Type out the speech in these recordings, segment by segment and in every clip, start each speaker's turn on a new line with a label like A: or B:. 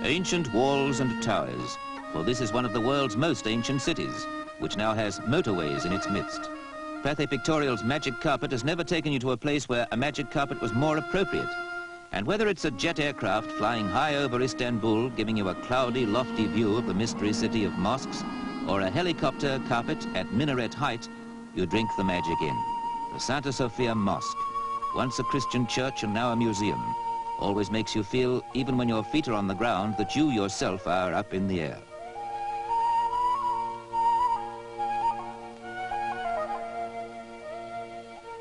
A: Ancient walls and towers, for this is one of the world's most ancient cities, which now has motorways in its midst. Pathé Pictorial's magic carpet has never taken you to a place where a magic carpet was more appropriate. And whether it's a jet aircraft flying high over Istanbul, giving you a cloudy, lofty view of the mystery city of mosques, or a helicopter carpet at minaret height, you drink the magic in. The Santa Sofia Mosque, once a Christian church and now a museum, always makes you feel, even when your feet are on the ground, that you yourself are up in the air.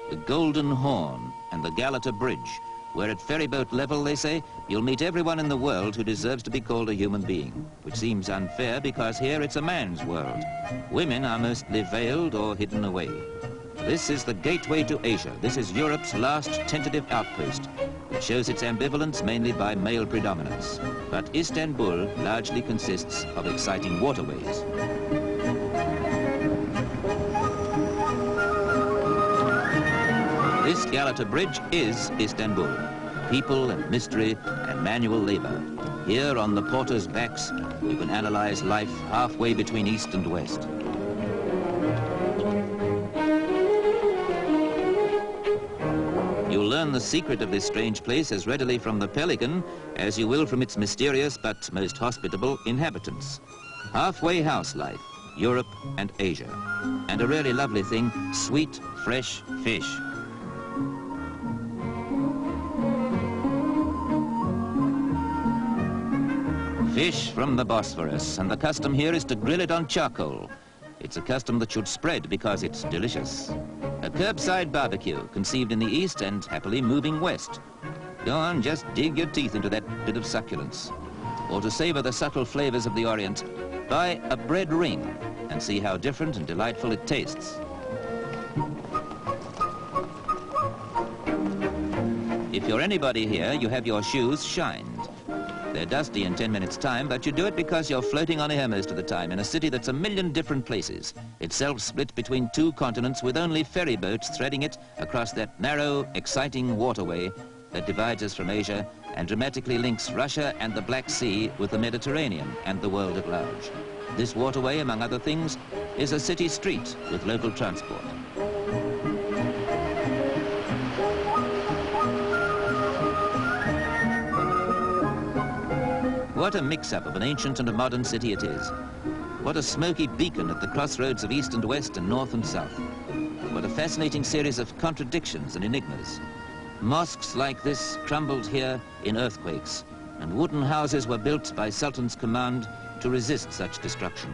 A: The Golden Horn and the Galata Bridge, where at ferryboat level, they say, you'll meet everyone in the world who deserves to be called a human being, which seems unfair because here it's a man's world. Women are mostly veiled or hidden away. This is the gateway to Asia. This is Europe's last tentative outpost. It shows its ambivalence mainly by male predominance. But Istanbul largely consists of exciting waterways. This Galata Bridge is Istanbul. People and mystery and manual labor. Here on the porters' backs, you can analyze life halfway between East and West. You'll learn the secret of this strange place as readily from the pelican as you will from its mysterious but most hospitable inhabitants. Halfway house life, Europe and Asia. And a really lovely thing, sweet, fresh fish. Fish from the Bosphorus, and the custom here is to grill it on charcoal. It's a custom that should spread because it's delicious. A curbside barbecue, conceived in the East and happily moving west. Go on, just dig your teeth into that bit of succulence. Or to savor the subtle flavors of the Orient, buy a bread ring and see how different and delightful it tastes. If you're anybody here, you have your shoes shined. They're dusty in 10 minutes' time, but you do it because you're floating on air most of the time in a city that's a million different places, itself split between two continents with only ferry boats threading it across that narrow, exciting waterway that divides us from Asia and dramatically links Russia and the Black Sea with the Mediterranean and the world at large. This waterway, among other things, is a city street with local transport. What a mix-up of an ancient and a modern city it is. What a smoky beacon at the crossroads of East and West and North and South. What a fascinating series of contradictions and enigmas. Mosques like this crumbled here in earthquakes, and wooden houses were built by Sultan's command to resist such destruction.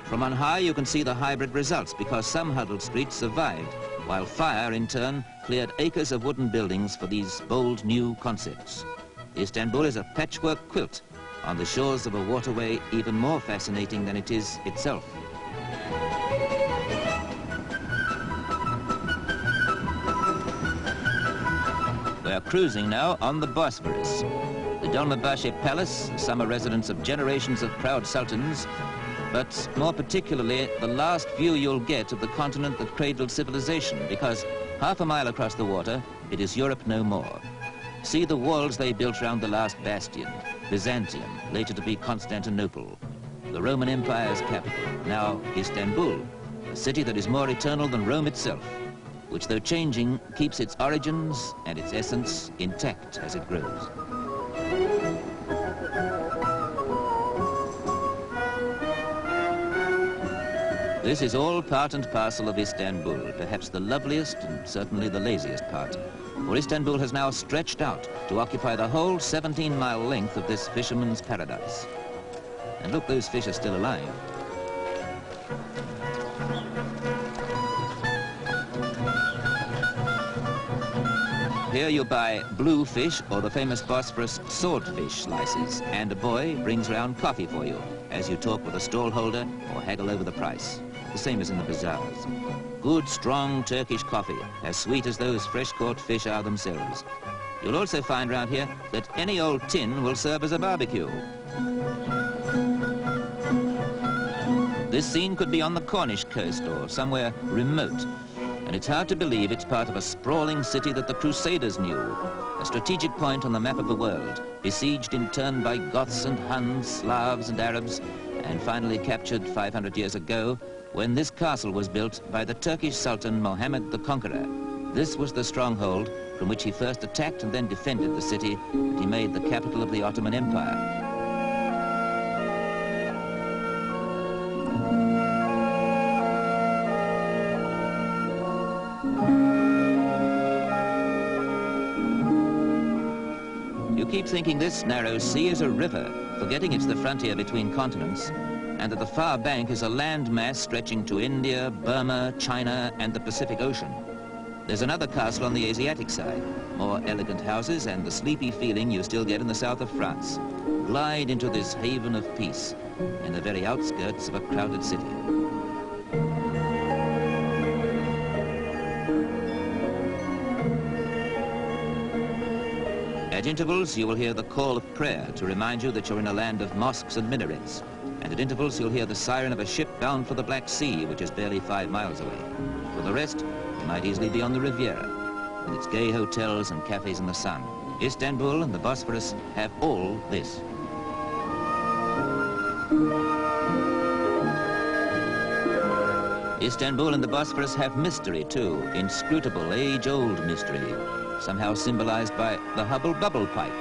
A: From on high you can see the hybrid results because some huddled streets survived, while fire in turn cleared acres of wooden buildings for these bold new concepts. Istanbul is a patchwork quilt on the shores of a waterway even more fascinating than it is itself. We are cruising now on the Bosphorus. The Dolmabahce Palace, the summer residence of generations of proud sultans, but more particularly the last view you'll get of the continent that cradled civilization, because half a mile across the water, it is Europe no more. See the walls they built round the last bastion, Byzantium, later to be Constantinople, the Roman Empire's capital, now Istanbul, a city that is more eternal than Rome itself, which though changing, keeps its origins and its essence intact as it grows. This is all part and parcel of Istanbul, perhaps the loveliest and certainly the laziest part. For Istanbul has now stretched out to occupy the whole 17-mile length of this fisherman's paradise. And look, those fish are still alive. Here you buy blue fish or the famous Bosphorus swordfish slices, and a boy brings round coffee for you as you talk with a stallholder or haggle over the price. The same as in the bazaars. Good, strong Turkish coffee, as sweet as those fresh-caught fish are themselves. You'll also find round here that any old tin will serve as a barbecue. This scene could be on the Cornish coast or somewhere remote. and it's hard to believe it's part of a sprawling city that the Crusaders knew, a strategic point on the map of the world, besieged in turn by Goths and Huns, Slavs and Arabs, and finally captured 500 years ago when this castle was built by the Turkish Sultan Mohammed the Conqueror. This was the stronghold from which he first attacked and then defended the city that he made the capital of the Ottoman Empire. You keep thinking this narrow sea is a river, forgetting it's the frontier between continents, and that the far bank is a land mass stretching to India, Burma, China, and the Pacific Ocean. There's another castle on the Asiatic side, more elegant houses and the sleepy feeling you still get in the south of France. Glide into this haven of peace in the very outskirts of a crowded city. At intervals, you will hear the call of prayer to remind you that you're in a land of mosques and minarets. And at intervals, you'll hear the siren of a ship bound for the Black Sea, which is barely 5 miles away. For the rest, you might easily be on the Riviera, with its gay hotels and cafes in the sun. Istanbul and the Bosphorus have all this. Istanbul and the Bosphorus have mystery too, inscrutable, age-old mystery, somehow symbolized by the Hubble bubble pipe.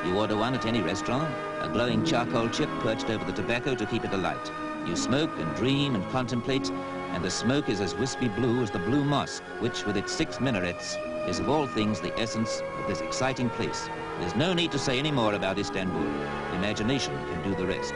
A: You order one at any restaurant, a glowing charcoal chip perched over the tobacco to keep it alight. You smoke and dream and contemplate, and the smoke is as wispy blue as the Blue Mosque, which with its 6 minarets is of all things the essence of this exciting place. There's no need to say any more about Istanbul. Imagination can do the rest.